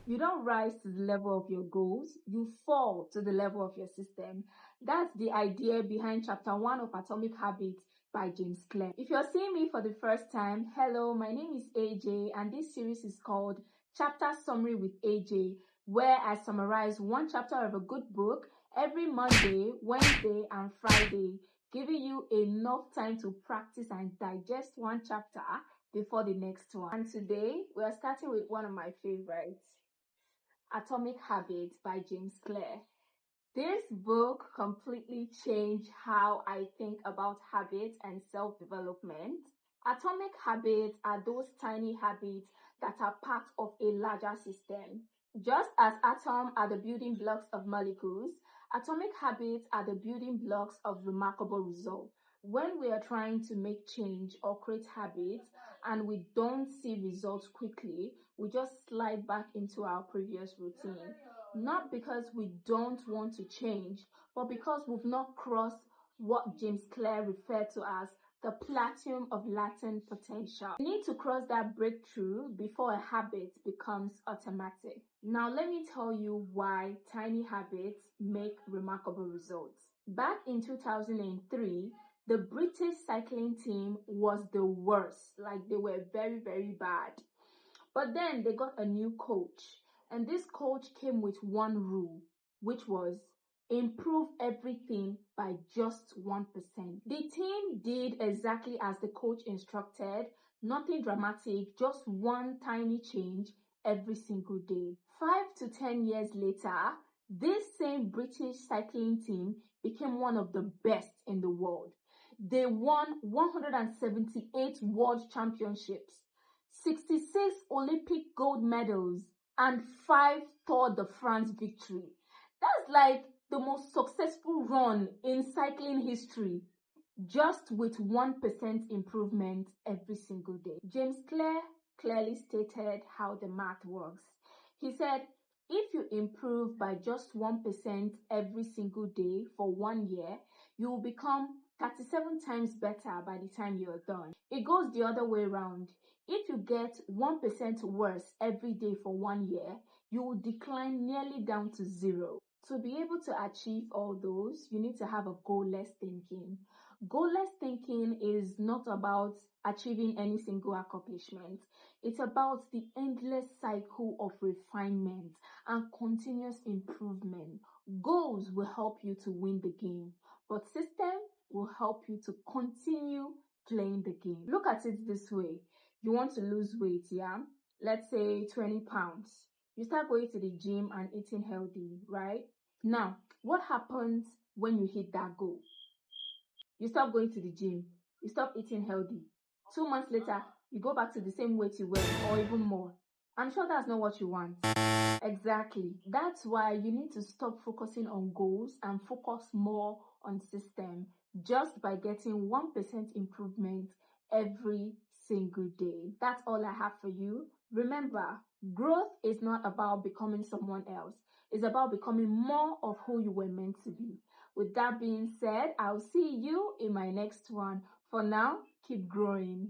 You don't rise to the level of your goals, you fall to the level of your system. That's the idea behind chapter 1 of Atomic Habits by James Clear. If you're seeing me for the first time, hello, my name is AJ, and this series is called Chapter Summary with AJ, where I summarize one chapter of a good book every Monday, Wednesday, and Friday, giving you enough time to practice and digest one chapter before the next one. And today, we are starting with one of my favorites, Atomic Habits by James Clear. This book completely changed how I think about habits and self-development. Atomic habits are those tiny habits that are part of a larger system. Just as atoms are the building blocks of molecules, atomic habits are the building blocks of remarkable results. When we are trying to make change or create habits and we don't see results quickly, we just slide back into our previous routine. Not because we don't want to change, but because we've not crossed what James Clear referred to as the plateau of latent potential. You need to cross that breakthrough before a habit becomes automatic. Now let me tell you why tiny habits make remarkable results. Back in 2003, the British cycling team was the worst. Like, they were very, very bad. But then they got a new coach, and this coach came with one rule, which was improve everything by just 1%. The team did exactly as the coach instructed, nothing dramatic, just one tiny change every single day. 5 to 10 years later, this same British cycling team became one of the best in the world. They won 178 world championships, 66 Olympic gold medals, and 5 Tour de France victory. That's like the most successful run in cycling history, just with 1% improvement every single day. James Clear clearly stated how the math works. He said, if you improve by just 1% every single day for 1 year, you will become 37 times better by the time you're done. It goes the other way around. If you get 1% worse every day for 1 year, you will decline nearly down to 0. To be able to achieve all those, you need to have a goalless thinking. Goalless thinking is not about achieving any single accomplishment. It's about the endless cycle of refinement and continuous improvement. Goals will help you to win the game, but system will help you to continue playing the game. Look at it this way. You want to lose weight, yeah? Let's say 20 pounds. You start going to the gym and eating healthy, right? Now, what happens when you hit that goal? You stop going to the gym, you stop eating healthy. 2 months later, you go back to the same weight you were or even more. I'm sure that's not what you want. Exactly. That's why you need to stop focusing on goals and focus more on system, just by getting 1% improvement every single day. That's all I have for you. Remember, growth is not about becoming someone else. It's about becoming more of who you were meant to be. With that being said, I'll see you in my next one. For now, keep growing.